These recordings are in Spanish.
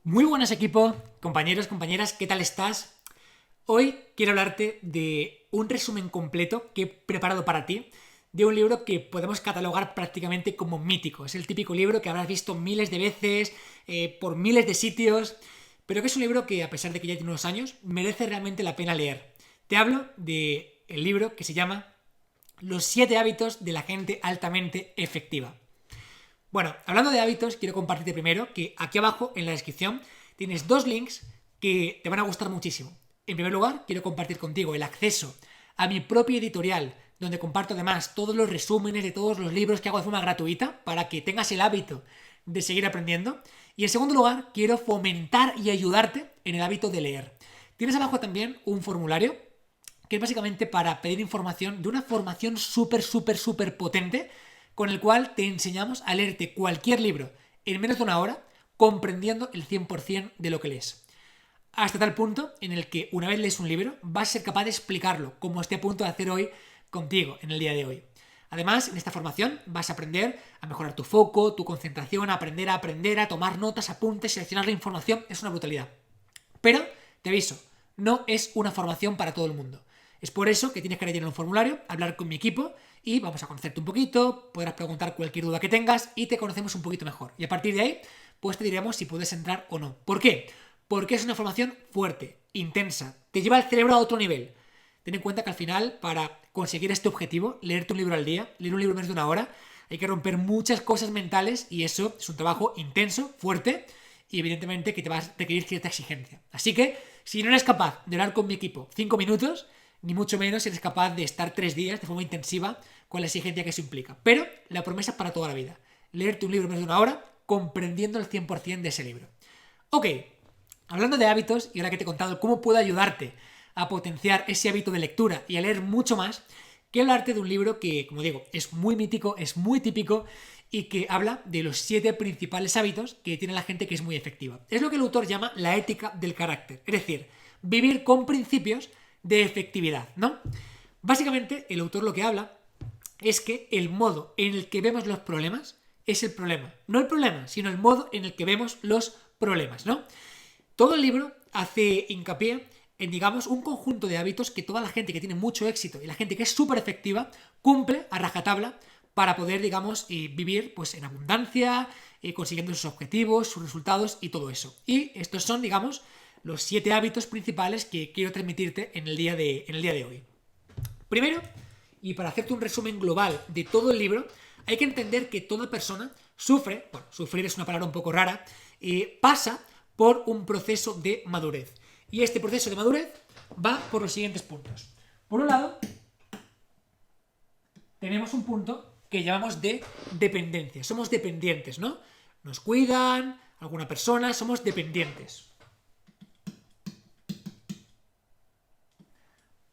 Muy buenas equipo, compañeros, compañeras, ¿qué tal estás? Hoy quiero hablarte de un resumen completo que he preparado para ti de un libro que podemos catalogar prácticamente como mítico. Es el típico libro que habrás visto miles de veces, por miles de sitios, pero que es un libro que, a pesar de que ya tiene unos años, merece realmente la pena leer. Te hablo del libro que se llama Los 7 hábitos de la gente altamente efectiva. Bueno, hablando de hábitos, quiero compartirte primero que aquí abajo en la descripción tienes dos links que te van a gustar muchísimo. En primer lugar, quiero compartir contigo el acceso a mi propia editorial, donde comparto además todos los resúmenes de todos los libros que hago de forma gratuita para que tengas el hábito de seguir aprendiendo. Y en segundo lugar, quiero fomentar y ayudarte en el hábito de leer. Tienes abajo también un formulario que es básicamente para pedir información de una formación súper potente con el cual te enseñamos a leerte cualquier libro en menos de una hora, comprendiendo el 100% de lo que lees. Hasta tal punto en el que una vez lees un libro vas a ser capaz de explicarlo, como estoy a punto de hacer hoy contigo en el día de hoy. Además, en esta formación vas a aprender a mejorar tu foco, tu concentración, a aprender, a tomar notas, apuntes, seleccionar la información. Es una brutalidad. Pero, te aviso, no es una formación para todo el mundo. Es por eso que tienes que rellenar un formulario, hablar con mi equipo y vamos a conocerte un poquito, podrás preguntar cualquier duda que tengas y te conocemos un poquito mejor. Y a partir de ahí, pues te diremos si puedes entrar o no. ¿Por qué? Porque es una formación fuerte, intensa, te lleva el cerebro a otro nivel. Ten en cuenta que al final, para conseguir este objetivo, leerte un libro al día, leer un libro menos de una hora, hay que romper muchas cosas mentales y eso es un trabajo intenso, fuerte y evidentemente que te va a requerir cierta exigencia. Así que, si no eres capaz de hablar con mi equipo 5 minutos, ni mucho menos eres capaz de estar 3 días de forma intensiva con la exigencia que eso implica. Pero la promesa es para toda la vida. Leerte un libro menos de una hora comprendiendo el 100% de ese libro. Ok, hablando de hábitos, y ahora que te he contado cómo puedo ayudarte a potenciar ese hábito de lectura y a leer mucho más, quiero hablarte de un libro que, como digo, es muy mítico, es muy típico y que habla de los 7 principales hábitos que tiene la gente que es muy efectiva. Es lo que el autor llama la ética del carácter, es decir, vivir con principios de efectividad, ¿no? Básicamente, el autor lo que habla es que el modo en el que vemos los problemas es el problema. No el problema, sino el modo en el que vemos los problemas, ¿no? Todo el libro hace hincapié en, digamos, un conjunto de hábitos que toda la gente que tiene mucho éxito y la gente que es súper efectiva cumple a rajatabla para poder, digamos, vivir pues en abundancia, consiguiendo sus objetivos, sus resultados y todo eso. Y estos son, digamos, los 7 hábitos principales que quiero transmitirte en el día de hoy. Primero, y para hacerte un resumen global de todo el libro, hay que entender que toda persona sufre, bueno, sufrir es una palabra un poco rara, pasa por un proceso de madurez. Y este proceso de madurez va por los siguientes puntos. Por un lado, tenemos un punto que llamamos de dependencia. Somos dependientes, ¿no? Nos cuidan, alguna persona, somos dependientes.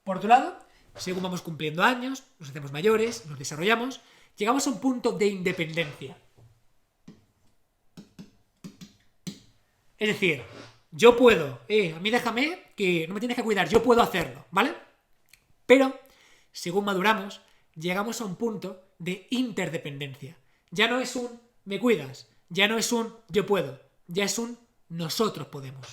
Por otro lado, según vamos cumpliendo años, nos hacemos mayores, nos desarrollamos, llegamos a un punto de independencia. Es decir, yo puedo, a mí déjame que no me tienes que cuidar, yo puedo hacerlo, ¿vale? Pero, según maduramos, llegamos a un punto de interdependencia. Ya no es un me cuidas, ya no es un yo puedo, ya es un nosotros podemos.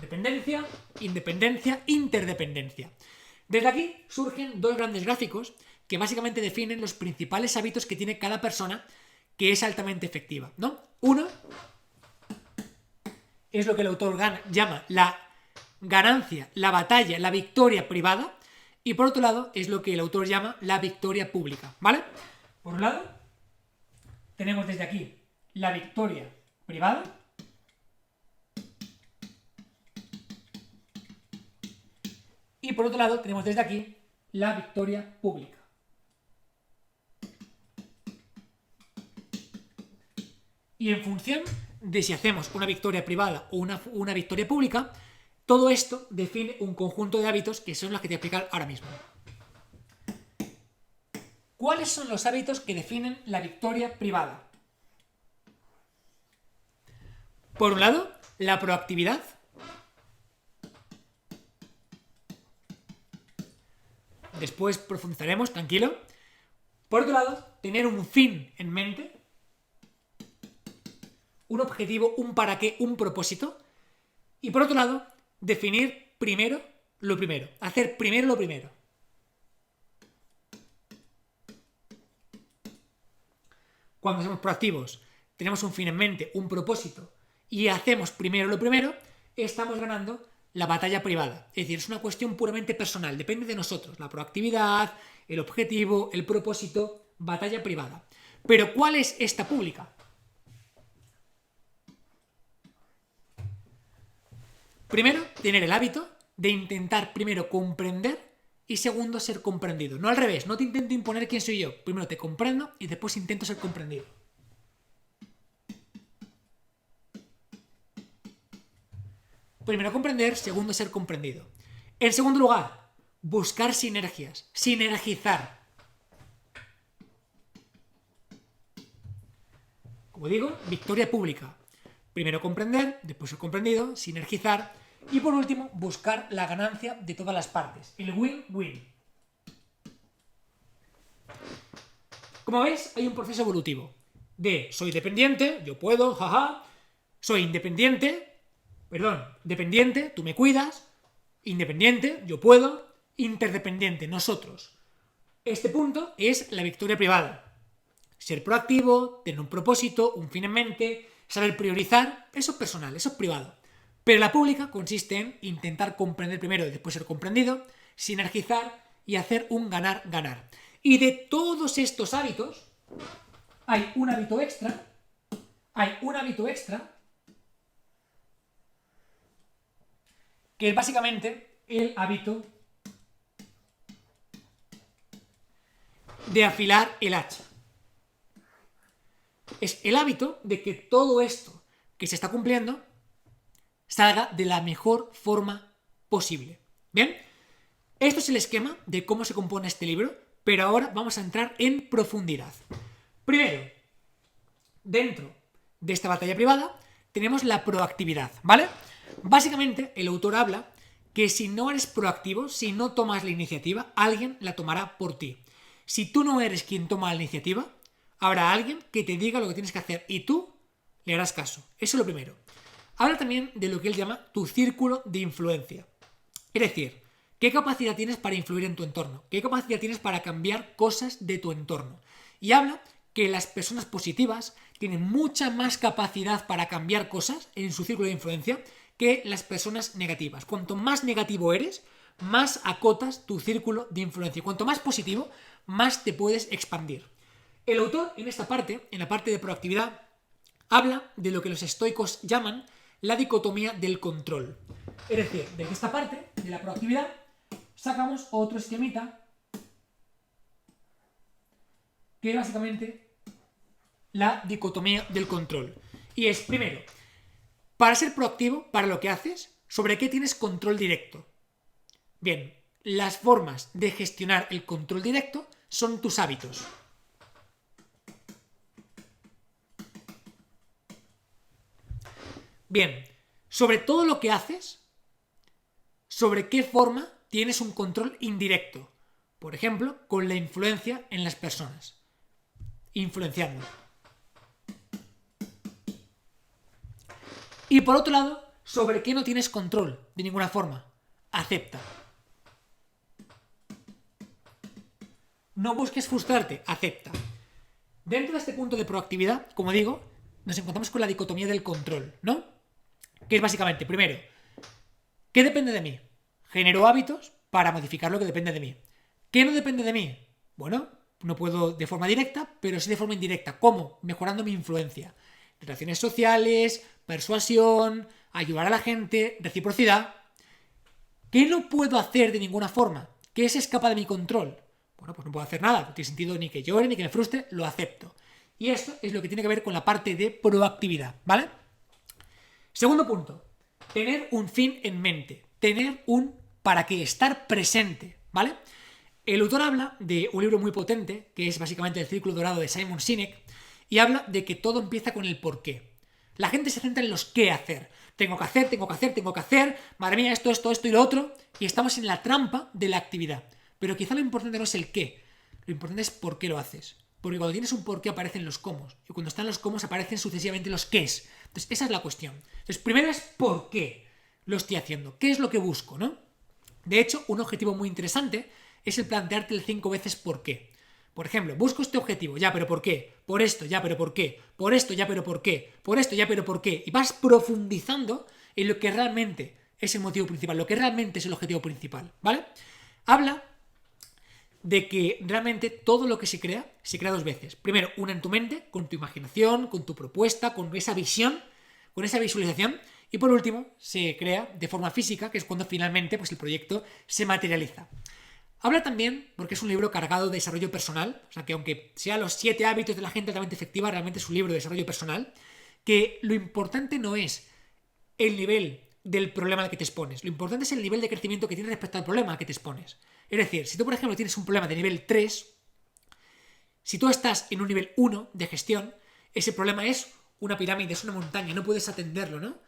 Dependencia, independencia, interdependencia. Desde aquí surgen dos grandes gráficos que básicamente definen los principales hábitos que tiene cada persona que es altamente efectiva, ¿no? Uno es lo que el autor llama la ganancia, la batalla, la victoria privada, y por otro lado es lo que el autor llama la victoria pública, ¿vale? Por un lado, tenemos desde aquí la victoria privada y por otro lado tenemos desde aquí la victoria pública. Y en función de si hacemos una victoria privada o una victoria pública, todo esto define un conjunto de hábitos que son los que te voy a explicar ahora mismo. ¿Cuáles son los hábitos que definen la victoria privada? Por un lado, la proactividad. Después profundizaremos, tranquilo. Por otro lado, tener un fin en mente, un objetivo, un para qué, un propósito. Y por otro lado, definir primero lo primero. Hacer primero lo primero. Cuando somos proactivos, tenemos un fin en mente, un propósito, y hacemos primero lo primero, estamos ganando la batalla privada. Es decir, es una cuestión puramente personal, depende de nosotros. La proactividad, el objetivo, el propósito, batalla privada. Pero ¿cuál es esta pública? Primero, tener el hábito de intentar primero comprender y segundo, ser comprendido. No al revés, no te intento imponer quién soy yo. Primero te comprendo y después intento ser comprendido. Primero comprender, segundo ser comprendido. En segundo lugar, buscar sinergias, sinergizar. Como digo, victoria pública. Primero comprender, después ser comprendido, sinergizar y por último buscar la ganancia de todas las partes, el win-win. Como veis, hay un proceso evolutivo de soy dependiente, yo puedo, jaja, soy dependiente, tú me cuidas, independiente, yo puedo, interdependiente, nosotros. Este punto es la victoria privada. Ser proactivo, tener un propósito, un fin en mente, saber priorizar, eso es personal, eso es privado. Pero la pública consiste en intentar comprender primero y después ser comprendido, sinergizar y hacer un ganar-ganar. Y de todos estos hábitos, hay un hábito extra, que es básicamente el hábito de afilar el hacha. Es el hábito de que todo esto que se está cumpliendo salga de la mejor forma posible. ¿Bien? Esto es el esquema de cómo se compone este libro, pero ahora vamos a entrar en profundidad. Primero, dentro de esta batalla privada tenemos la proactividad, ¿vale? Básicamente, el autor habla que si no eres proactivo, si no tomas la iniciativa, alguien la tomará por ti. Si tú no eres quien toma la iniciativa, habrá alguien que te diga lo que tienes que hacer y tú le harás caso. Eso es lo primero. Habla también de lo que él llama tu círculo de influencia. Es decir, ¿qué capacidad tienes para influir en tu entorno? ¿Qué capacidad tienes para cambiar cosas de tu entorno? Y habla que las personas positivas tienen mucha más capacidad para cambiar cosas en su círculo de influencia que las personas negativas. Cuanto más negativo eres, más acotas tu círculo de influencia. Cuanto más positivo, más te puedes expandir. El autor, en esta parte, en la parte de proactividad, habla de lo que los estoicos llaman la dicotomía del control. Es decir, de esta parte, de la proactividad, sacamos otro esquemita que es básicamente la dicotomía del control. Y es, primero, para ser proactivo, para lo que haces, ¿sobre qué tienes control directo? Bien, las formas de gestionar el control directo son tus hábitos. Bien, sobre todo lo que haces, ¿sobre qué forma tienes un control indirecto? Por ejemplo, con la influencia en las personas. Influenciando. Y por otro lado, ¿sobre qué no tienes control? De ninguna forma. Acepta. No busques frustrarte, acepta. Dentro de este punto de proactividad, como digo, nos encontramos con la dicotomía del control, ¿no? Que es básicamente, primero, ¿qué depende de mí? Genero hábitos para modificar lo que depende de mí. ¿Qué no depende de mí? Bueno, no puedo de forma directa, pero sí de forma indirecta. ¿Cómo? Mejorando mi influencia. Relaciones sociales, persuasión, ayudar a la gente, reciprocidad. ¿Qué no puedo hacer de ninguna forma? ¿Qué se escapa de mi control? Bueno, pues no puedo hacer nada. No tiene sentido ni que llore, ni que me frustre, lo acepto. Y esto es lo que tiene que ver con la parte de proactividad, ¿vale? Segundo punto, tener un fin en mente, tener un para qué, estar presente, ¿vale? El autor habla de un libro muy potente, que es básicamente El Círculo Dorado de Simon Sinek, y habla de que todo empieza con el por qué. La gente se centra en los qué hacer. Tengo que hacer, madre mía, esto y lo otro, y estamos en la trampa de la actividad. Pero quizá lo importante no es el qué. Lo lo importante es por qué lo haces. Porque cuando tienes un por qué aparecen los cómo, y cuando están los cómo aparecen sucesivamente los qués. Entonces, esa es la cuestión. Entonces, primero es por qué lo estoy haciendo, qué es lo que busco, ¿no? De hecho, un objetivo muy interesante es el plantearte el 5 veces por qué. Por ejemplo, busco este objetivo, ya, pero ¿por qué? Por esto, ya, pero ¿por qué? Por esto, ya, pero ¿por qué? Por esto, ya, pero ¿por qué? Y vas profundizando en lo que realmente es el motivo principal, lo que realmente es el objetivo principal, ¿vale? Habla de que realmente todo lo que se crea dos veces. Primero, una en tu mente, con tu imaginación, con tu propuesta, con esa visión, con esa visualización. Y por último, se crea de forma física, que es cuando finalmente pues, el proyecto se materializa. Habla también, porque es un libro cargado de desarrollo personal, o sea que aunque sea los 7 hábitos de la gente altamente efectiva, realmente es un libro de desarrollo personal, que lo importante no es el nivel del problema al que te expones, lo importante es el nivel de crecimiento que tienes respecto al problema al que te expones. Es decir, si tú por ejemplo tienes un problema de nivel 3, si tú estás en un nivel 1 de gestión, ese problema es una pirámide, es una montaña, no puedes atenderlo, ¿no?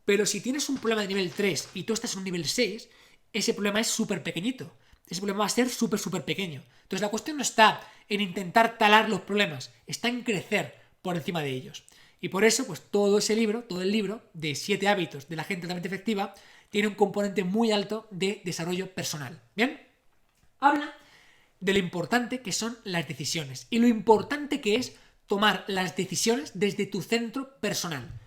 Pero si tienes un problema de nivel 3 y tú estás en un nivel 6, ese problema es súper pequeñito. Ese problema va a ser súper, súper pequeño. Entonces la cuestión no está en intentar talar los problemas, está en crecer por encima de ellos. Y por eso, pues todo el libro de 7 hábitos de la gente altamente efectiva, tiene un componente muy alto de desarrollo personal. ¿Bien? Habla de lo importante que son las decisiones y lo importante que es tomar las decisiones desde tu centro personal.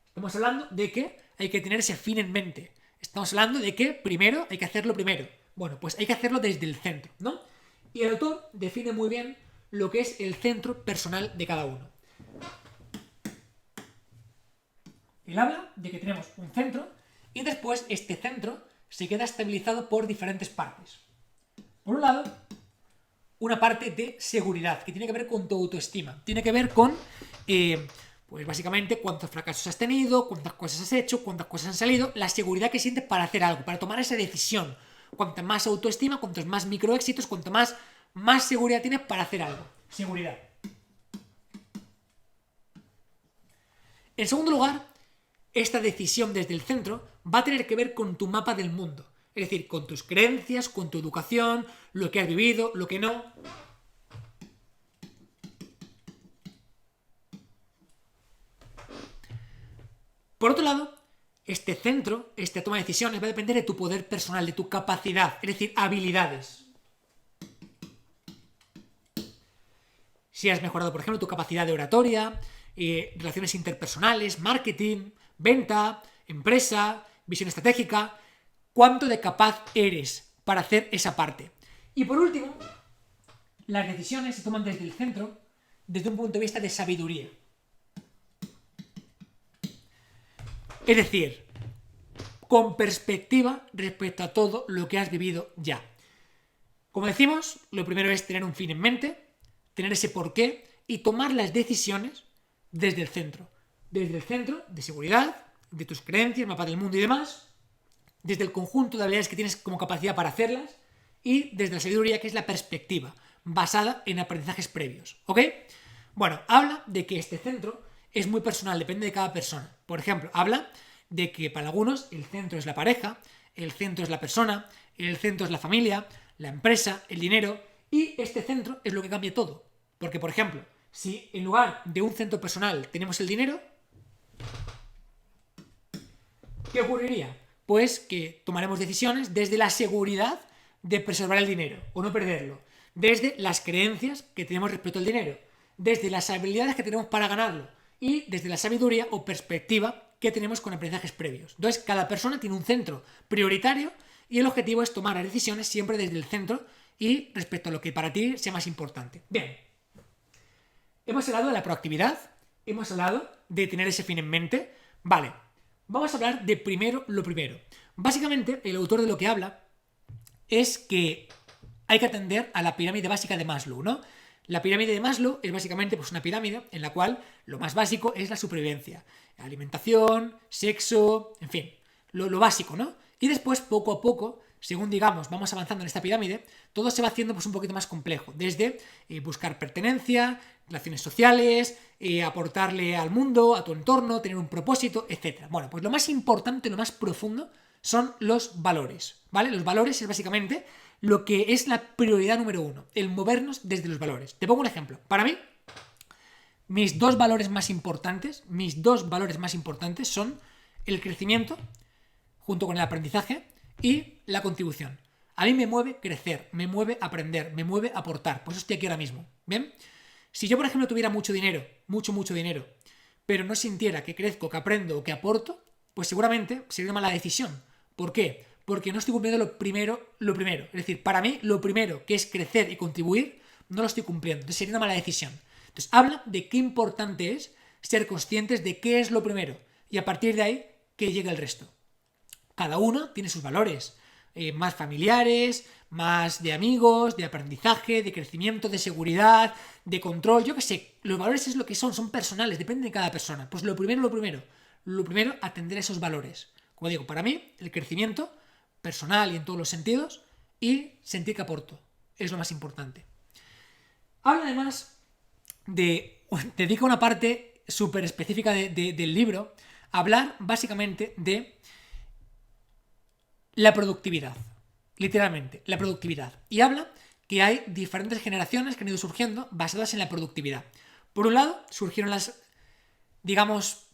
Estamos hablando de que hay que tener ese fin en mente. Estamos hablando de que primero hay que hacerlo primero. Bueno, pues hay que hacerlo desde el centro, ¿no? Y el autor define muy bien lo que es el centro personal de cada uno. Él habla de que tenemos un centro y después este centro se queda estabilizado por diferentes partes. Por un lado, una parte de seguridad, que tiene que ver con tu autoestima. Tiene que ver con, pues básicamente, cuántos fracasos has tenido, cuántas cosas has hecho, cuántas cosas han salido, la seguridad que sientes para hacer algo, para tomar esa decisión. Cuanta más autoestima, cuantos más microéxitos, cuanto más seguridad tienes para hacer algo. Seguridad. En segundo lugar, esta decisión desde el centro va a tener que ver con tu mapa del mundo. Es decir, con tus creencias, con tu educación, lo que has vivido, lo que no. Por otro lado, este centro, esta toma de decisiones, va a depender de tu poder personal, de tu capacidad, es decir, habilidades. Si has mejorado, por ejemplo, tu capacidad de oratoria, relaciones interpersonales, marketing, venta, empresa, visión estratégica, cuánto de capaz eres para hacer esa parte. Y por último, las decisiones se toman desde el centro, desde un punto de vista de sabiduría. Es decir, con perspectiva respecto a todo lo que has vivido ya. Como decimos, lo primero es tener un fin en mente, tener ese porqué y tomar las decisiones desde el centro. Desde el centro de seguridad, de tus creencias, mapa del mundo y demás, desde el conjunto de habilidades que tienes como capacidad para hacerlas y desde la sabiduría, que es la perspectiva, basada en aprendizajes previos. ¿Ok? Bueno, habla de que este centro es muy personal, depende de cada persona. Por ejemplo, habla de que para algunos el centro es la pareja, el centro es la persona, el centro es la familia, la empresa, el dinero, y este centro es lo que cambia todo. Porque, por ejemplo, si en lugar de un centro personal tenemos el dinero, ¿qué ocurriría? Pues que tomaremos decisiones desde la seguridad de preservar el dinero o no perderlo, desde las creencias que tenemos respecto al dinero, desde las habilidades que tenemos para ganarlo y desde la sabiduría o perspectiva que tenemos con aprendizajes previos. Entonces, cada persona tiene un centro prioritario y el objetivo es tomar las decisiones siempre desde el centro y respecto a lo que para ti sea más importante. Bien, hemos hablado de la proactividad, hemos hablado de tener ese fin en mente. Vale, vamos a hablar de primero lo primero. Básicamente, el autor de lo que habla es que hay que atender a la pirámide básica de Maslow, ¿no? La pirámide de Maslow es básicamente pues, una pirámide en la cual lo más básico es la supervivencia. Alimentación, sexo, en fin, lo básico, ¿no? Y después, poco a poco, según digamos vamos avanzando en esta pirámide, todo se va haciendo pues, un poquito más complejo. Desde buscar pertenencia, relaciones sociales, aportarle al mundo, a tu entorno, tener un propósito, etc. Bueno, pues lo más importante, lo más profundo son los valores, ¿vale? Los valores es básicamente lo que es la prioridad número uno, el movernos desde los valores. Te pongo un ejemplo. Para mí, mis dos valores más importantes son el crecimiento, junto con el aprendizaje, y la contribución. A mí me mueve crecer, me mueve aprender, me mueve aportar. Por eso estoy aquí ahora mismo. ¿Bien? Si yo, por ejemplo, tuviera mucho dinero, mucho dinero, pero no sintiera que crezco, que aprendo o que aporto, pues seguramente sería una mala decisión. ¿Por qué? Porque no estoy cumpliendo lo primero. Es decir, para mí, lo primero, que es crecer y contribuir, no lo estoy cumpliendo. Entonces sería una mala decisión. Entonces habla de qué importante es ser conscientes de qué es lo primero. Y a partir de ahí, que llegue el resto. Cada uno tiene sus valores. Más familiares, más de amigos, de aprendizaje, de crecimiento, de seguridad, de control, yo qué sé. Los valores es lo que son personales, depende de cada persona. Pues lo primero, atender a esos valores. Como digo, para mí, el crecimiento personal y en todos los sentidos, y sentir que aporto, es lo más importante. Habla además dedica una parte súper específica del libro a hablar básicamente de la productividad, literalmente, la productividad. Y habla que hay diferentes generaciones que han ido surgiendo basadas en la productividad. Por un lado, surgieron las, digamos,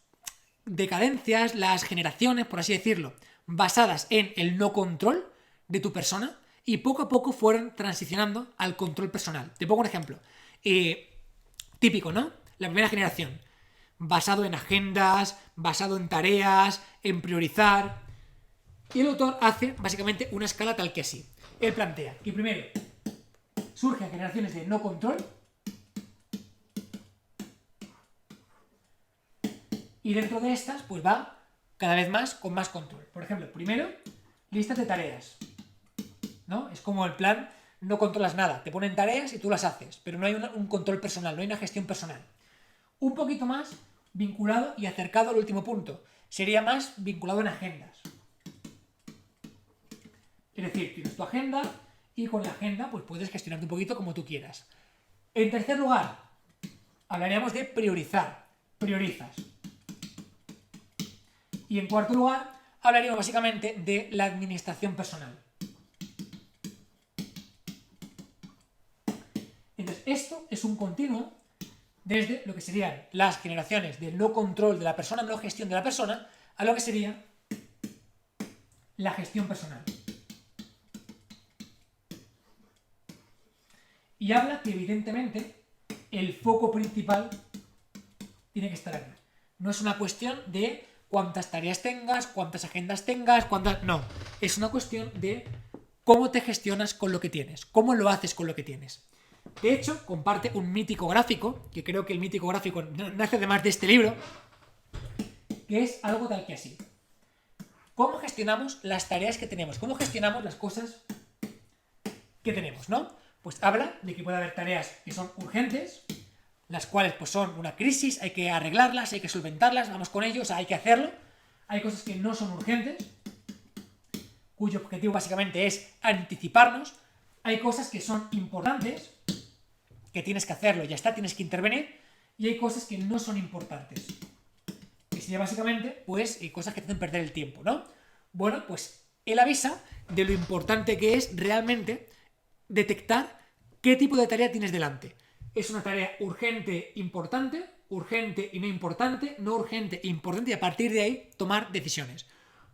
decadencias, las generaciones, por así decirlo, basadas en el no control de tu persona, y poco a poco fueron transicionando al control personal. Te pongo un ejemplo. Típico, ¿no? La primera generación, basado en agendas, basado en tareas, en priorizar. Y el autor hace básicamente una escala tal que así. Él plantea que primero surgen generaciones de no control, y dentro de estas pues va cada vez más con más control. Por ejemplo, primero, listas de tareas, ¿no? Es como el plan, no controlas nada, te ponen tareas y tú las haces, pero no hay un control personal, no hay una gestión personal. Un poquito más vinculado y acercado al último punto, sería más vinculado en agendas. Es decir, tienes tu agenda y con la agenda pues puedes gestionarte un poquito como tú quieras. En tercer lugar, hablaríamos de priorizar. Priorizas. Y en cuarto lugar, hablaríamos básicamente de la administración personal. Entonces, esto es un continuo desde lo que serían las generaciones del no control de la persona, no gestión de la persona, a lo que sería la gestión personal. Y habla que evidentemente el foco principal tiene que estar aquí. No es una cuestión de cuántas tareas tengas, cuántas agendas tengas, no. Es una cuestión de cómo te gestionas con lo que tienes, cómo lo haces con lo que tienes. De hecho, comparte un mítico gráfico, que creo que el mítico gráfico nace además de este libro, que es algo tal que así. ¿Cómo gestionamos las tareas que tenemos? ¿Cómo gestionamos las cosas que tenemos, no? Pues habla de que puede haber tareas que son urgentes, las cuales pues son una crisis, hay que arreglarlas, hay que solventarlas, vamos con ellos, hay que hacerlo. Hay cosas que no son urgentes, cuyo objetivo básicamente es anticiparnos. Hay cosas que son importantes, que tienes que hacerlo, ya está, tienes que intervenir. Y hay cosas que no son importantes, que sería básicamente pues cosas que te hacen perder el tiempo, ¿no? Bueno, pues él avisa de lo importante que es realmente detectar qué tipo de tarea tienes delante. Es una tarea urgente y no importante, no urgente e importante, y a partir de ahí tomar decisiones.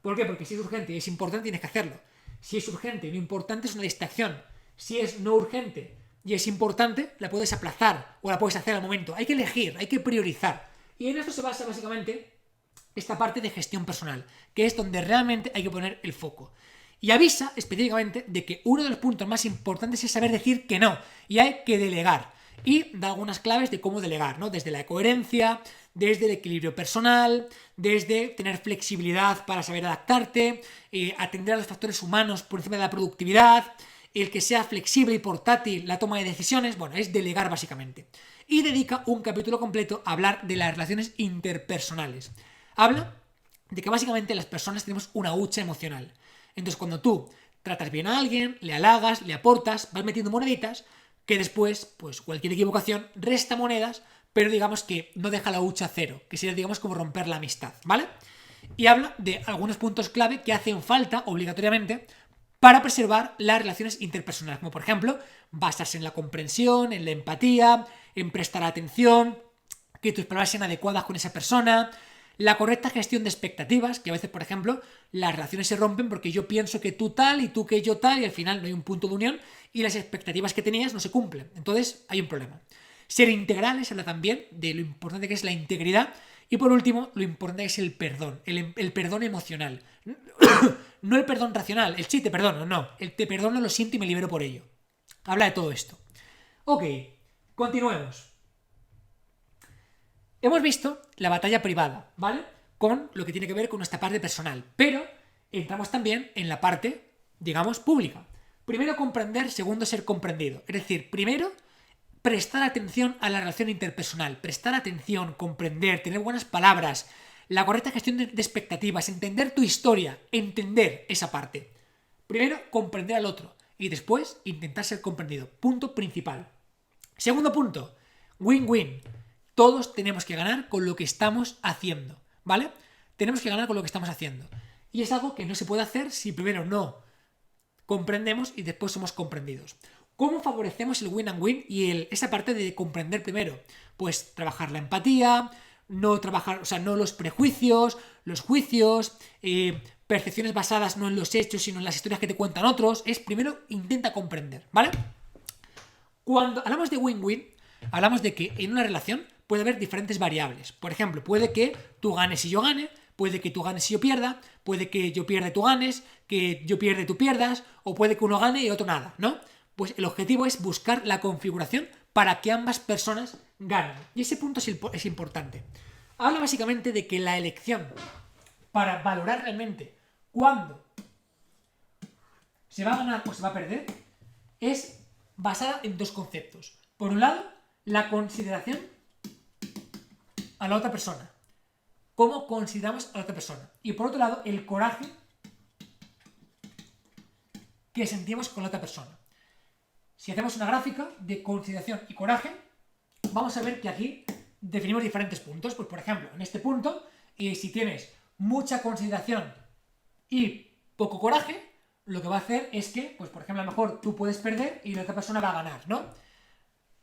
¿Por qué? Porque si es urgente y es importante, tienes que hacerlo. Si es urgente y no importante, es una distracción. Si es no urgente y es importante, la puedes aplazar o la puedes hacer al momento. Hay que elegir, hay que priorizar. Y en esto se basa básicamente esta parte de gestión personal, que es donde realmente hay que poner el foco. Y avisa específicamente de que uno de los puntos más importantes es saber decir que no, y hay que delegar. Y da algunas claves de cómo delegar, ¿no? Desde la coherencia, desde el equilibrio personal, desde tener flexibilidad para saber adaptarte, atender a los factores humanos por encima de la productividad, el que sea flexible y portátil la toma de decisiones. Bueno, es delegar básicamente. Y dedica un capítulo completo a hablar de las relaciones interpersonales. Habla de que básicamente las personas tenemos una hucha emocional. Entonces, cuando tú tratas bien a alguien, le halagas, le aportas, vas metiendo moneditas, que después, pues cualquier equivocación resta monedas, pero digamos que no deja la hucha cero, que sería, digamos, como romper la amistad, ¿vale? Y habla de algunos puntos clave que hacen falta obligatoriamente para preservar las relaciones interpersonales, como por ejemplo, basarse en la comprensión, en la empatía, en prestar atención, que tus palabras sean adecuadas con esa persona, la correcta gestión de expectativas, que a veces, por ejemplo, las relaciones se rompen porque yo pienso que tú tal y tú que yo tal y al final no hay un punto de unión y las expectativas que tenías no se cumplen. Entonces hay un problema. Ser integrales habla también de lo importante que es la integridad y por último, lo importante es el perdón, el perdón emocional. No el perdón racional, el sí te perdono, no, el te perdono, lo siento y me libero por ello. Habla de todo esto. Ok, continuemos. Hemos visto la batalla privada, ¿vale? Con lo que tiene que ver con nuestra parte personal, pero entramos también en la parte, digamos, pública. Primero comprender, segundo ser comprendido. Es decir, primero prestar atención a la relación interpersonal, prestar atención, comprender, tener buenas palabras, la correcta gestión de expectativas, entender tu historia, entender esa parte. Primero, comprender al otro y después intentar ser comprendido. Punto principal. Segundo punto, win-win. Todos tenemos que ganar con lo que estamos haciendo, ¿vale? Tenemos que ganar con lo que estamos haciendo. Y es algo que no se puede hacer si primero no comprendemos y después somos comprendidos. ¿Cómo favorecemos el win and win y esa parte de comprender primero? Pues trabajar la empatía, no los prejuicios, los juicios, percepciones basadas no en los hechos, sino en las historias que te cuentan otros. Es primero intenta comprender, ¿vale? Cuando hablamos de win-win, hablamos de que en una relación puede haber diferentes variables. Por ejemplo, puede que tú ganes y yo gane, puede que tú ganes y yo pierda, puede que yo pierda y tú ganes, que yo pierda y tú pierdas, o puede que uno gane y otro nada, ¿no? Pues el objetivo es buscar la configuración para que ambas personas ganen. Y ese punto es importante. Habla básicamente de que la elección para valorar realmente cuándo se va a ganar o se va a perder es basada en dos conceptos. Por un lado, la consideración a la otra persona. Cómo consideramos a la otra persona. Y por otro lado, el coraje que sentimos con la otra persona. Si hacemos una gráfica de consideración y coraje, vamos a ver que aquí definimos diferentes puntos. Pues por ejemplo, en este punto, si tienes mucha consideración y poco coraje, lo que va a hacer es que, pues por ejemplo, a lo mejor tú puedes perder y la otra persona va a ganar, ¿no?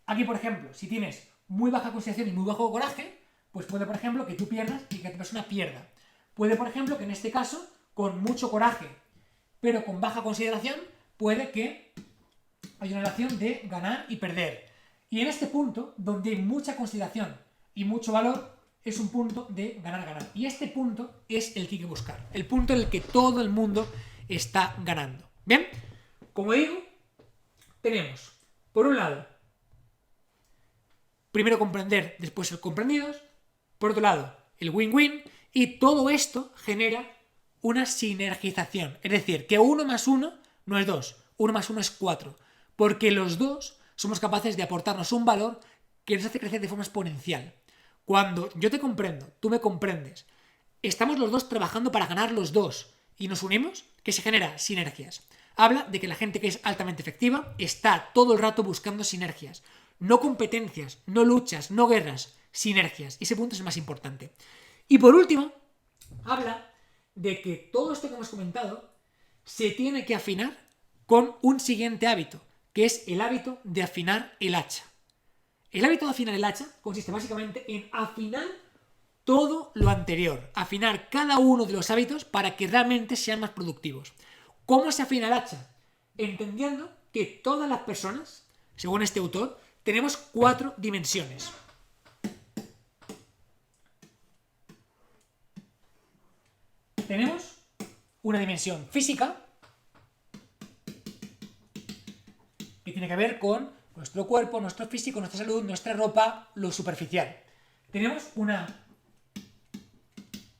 Aquí, por ejemplo, si tienes muy baja consideración y muy bajo coraje, pues puede, por ejemplo, que tú pierdas y que la otra persona pierda. Puede, por ejemplo, que en este caso, con mucho coraje, pero con baja consideración, puede que haya una relación de ganar y perder. Y en este punto, donde hay mucha consideración y mucho valor, es un punto de ganar-ganar. Y este punto es el que hay que buscar. El punto en el que todo el mundo está ganando. ¿Bien? Como digo, tenemos, por un lado, primero comprender, después ser comprendidos. Por otro lado, el win-win. Y todo esto genera una sinergización. Es decir, que 1 más 1 no es 2. 1 más 1 es 4. Porque los dos somos capaces de aportarnos un valor que nos hace crecer de forma exponencial. Cuando yo te comprendo, tú me comprendes, estamos los dos trabajando para ganar los dos y nos unimos, que se genera sinergias. Habla de que la gente que es altamente efectiva está todo el rato buscando sinergias. No competencias, no luchas, no guerras, sinergias. Y ese punto es el más importante. Y por último, habla de que todo esto que hemos comentado se tiene que afinar con un siguiente hábito, que es el hábito de afinar el hacha. El hábito de afinar el hacha consiste básicamente en afinar todo lo anterior, afinar cada uno de los hábitos para que realmente sean más productivos. ¿Cómo se afina el hacha? Entendiendo que todas las personas, según este autor, tenemos 4 dimensiones. Tenemos una dimensión física, que tiene que ver con nuestro cuerpo, nuestro físico, nuestra salud, nuestra ropa, lo superficial. Tenemos una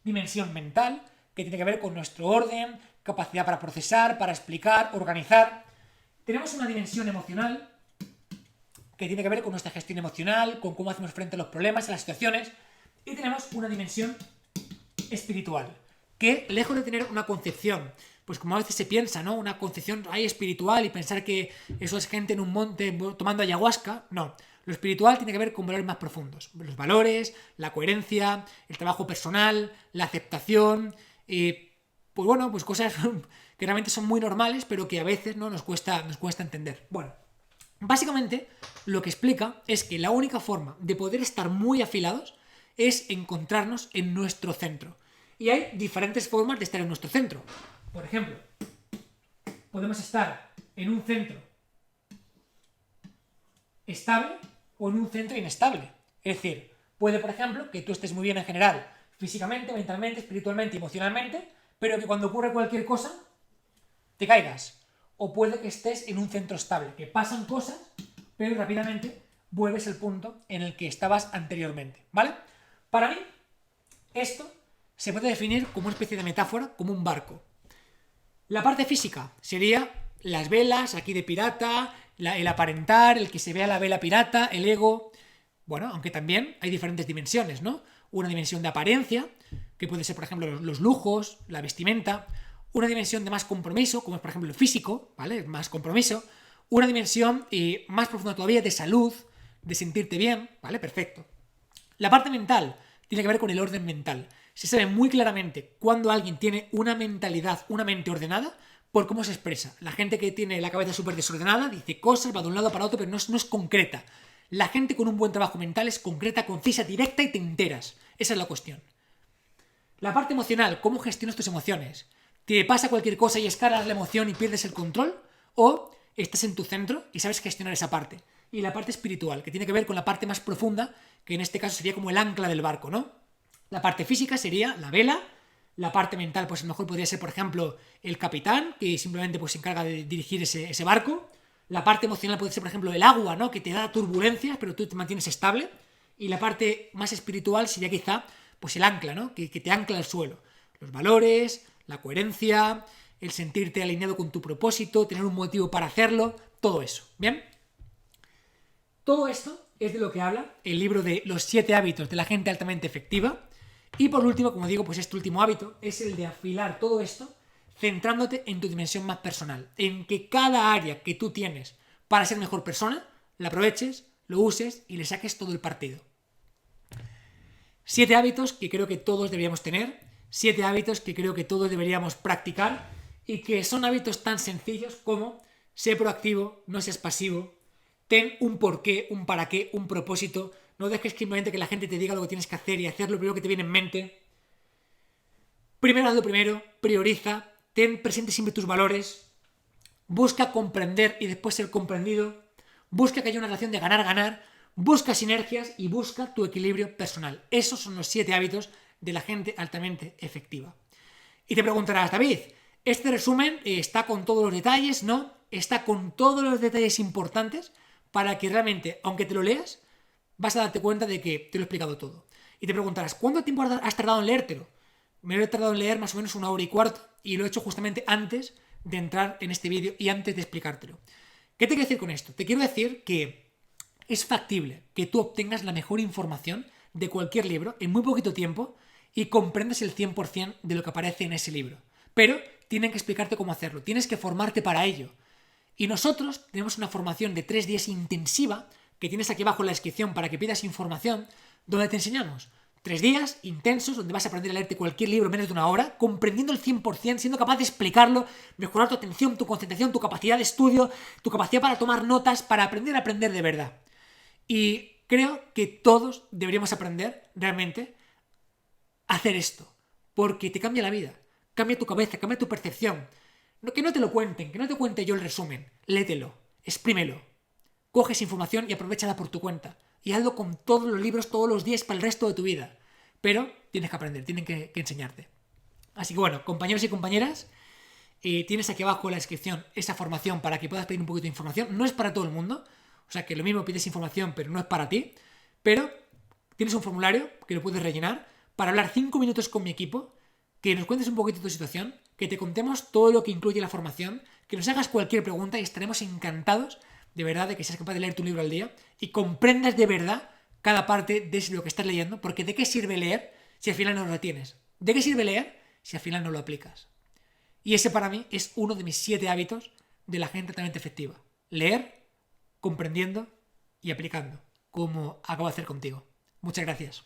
dimensión mental, que tiene que ver con nuestro orden, capacidad para procesar, para explicar, organizar. Tenemos una dimensión emocional, que tiene que ver con nuestra gestión emocional, con cómo hacemos frente a los problemas, a las situaciones. Y tenemos una dimensión espiritual, que lejos de tener una concepción, pues como a veces se piensa, ¿no? Una concepción ahí espiritual y pensar que eso es gente en un monte tomando ayahuasca, no. Lo espiritual tiene que ver con valores más profundos. Los valores, la coherencia, el trabajo personal, la aceptación, pues bueno, pues cosas que realmente son muy normales, pero que a veces no nos cuesta entender. Bueno, básicamente lo que explica es que la única forma de poder estar muy afilados es encontrarnos en nuestro centro. Y hay diferentes formas de estar en nuestro centro. Por ejemplo, podemos estar en un centro estable o en un centro inestable. Es decir, puede, por ejemplo, que tú estés muy bien en general, físicamente, mentalmente, espiritualmente, emocionalmente, pero que cuando ocurre cualquier cosa, te caigas. O puede que estés en un centro estable, que pasan cosas, pero rápidamente vuelves al punto en el que estabas anteriormente, ¿vale? Para mí, esto se puede definir como una especie de metáfora, como un barco. La parte física sería las velas, aquí de pirata, el aparentar, el que se vea la vela pirata, el ego. Bueno, aunque también hay diferentes dimensiones, ¿no? Una dimensión de apariencia, que puede ser, por ejemplo, los lujos, la vestimenta. Una dimensión de más compromiso, como es, por ejemplo, el físico, ¿vale? Más compromiso. Una dimensión más profunda todavía de salud, de sentirte bien, ¿vale? Perfecto. La parte mental tiene que ver con el orden mental. Se sabe muy claramente cuando alguien tiene una mentalidad, una mente ordenada, por cómo se expresa. La gente que tiene la cabeza súper desordenada dice cosas, va de un lado para otro, pero no es concreta. La gente con un buen trabajo mental es concreta, concisa, directa y te enteras. Esa es la cuestión. La parte emocional, cómo gestionas tus emociones. ¿Te pasa cualquier cosa y escalas la emoción y pierdes el control? ¿O estás en tu centro y sabes gestionar esa parte? Y la parte espiritual, que tiene que ver con la parte más profunda, que en este caso sería como el ancla del barco, ¿no? La parte física sería la vela. La parte mental, pues a lo mejor podría ser, por ejemplo, el capitán, que simplemente pues, se encarga de dirigir ese barco. La parte emocional puede ser, por ejemplo, el agua, ¿no? Que te da turbulencias, pero tú te mantienes estable. Y la parte más espiritual sería quizá pues el ancla, ¿no? Que te ancla al suelo. Los valores, la coherencia, el sentirte alineado con tu propósito, tener un motivo para hacerlo, todo eso. ¿Bien? Todo esto es de lo que habla el libro de Los 7 hábitos de la gente altamente efectiva. Y por último, como digo, pues este último hábito es el de afilar todo esto centrándote en tu dimensión más personal, en que cada área que tú tienes para ser mejor persona, la aproveches, lo uses y le saques todo el partido. 7 hábitos que creo que todos deberíamos tener, 7 hábitos que creo que todos deberíamos practicar y que son hábitos tan sencillos como sé proactivo, no seas pasivo, ten un porqué, un para qué, un propósito, no dejes simplemente que la gente te diga lo que tienes que hacer y hacer lo primero que te viene en mente. Primero haz lo primero, prioriza, ten presente siempre tus valores, busca comprender y después ser comprendido, busca que haya una relación de ganar-ganar, busca sinergias y busca tu equilibrio personal. Esos son los 7 hábitos de la gente altamente efectiva. Y te preguntarás, David, ¿este resumen está con todos los detalles? No, está con todos los detalles importantes para que realmente, aunque te lo leas, vas a darte cuenta de que te lo he explicado todo. Y te preguntarás, ¿cuánto tiempo has tardado en leértelo? Me lo he tardado en leer más o menos 1 hora y cuarto y lo he hecho justamente antes de entrar en este vídeo y antes de explicártelo. ¿Qué te quiero decir con esto? Te quiero decir que es factible que tú obtengas la mejor información de cualquier libro en muy poquito tiempo y comprendas el 100% de lo que aparece en ese libro. Pero tienen que explicarte cómo hacerlo, tienes que formarte para ello. Y nosotros tenemos una formación de 3 días intensiva que tienes aquí abajo en la descripción para que pidas información, donde te enseñamos 3 días intensos donde vas a aprender a leerte cualquier libro en menos de 1 hora, comprendiendo el 100%, siendo capaz de explicarlo, mejorar tu atención, tu concentración, tu capacidad de estudio, tu capacidad para tomar notas, para aprender a aprender de verdad. Y creo que todos deberíamos aprender realmente a hacer esto, porque te cambia la vida, cambia tu cabeza, cambia tu percepción. Que no te lo cuenten, que no te cuente yo el resumen, léetelo, exprímelo, coges información y aprovéchala por tu cuenta. Y hazlo con todos los libros, todos los días, para el resto de tu vida. Pero tienes que aprender, tienen que enseñarte. Así que bueno, compañeros y compañeras, tienes aquí abajo en la descripción esa formación para que puedas pedir un poquito de información. No es para todo el mundo, o sea que lo mismo pides información, pero no es para ti. Pero tienes un formulario que lo puedes rellenar para hablar 5 minutos con mi equipo, que nos cuentes un poquito tu situación, que te contemos todo lo que incluye la formación, que nos hagas cualquier pregunta y estaremos encantados de verdad de que seas capaz de leer tu libro al día y comprendas de verdad cada parte de lo que estás leyendo, porque ¿de qué sirve leer si al final no lo retienes? ¿De qué sirve leer si al final no lo aplicas? Y ese para mí es uno de mis 7 hábitos de la gente altamente efectiva. Leer, comprendiendo y aplicando, como acabo de hacer contigo. Muchas gracias.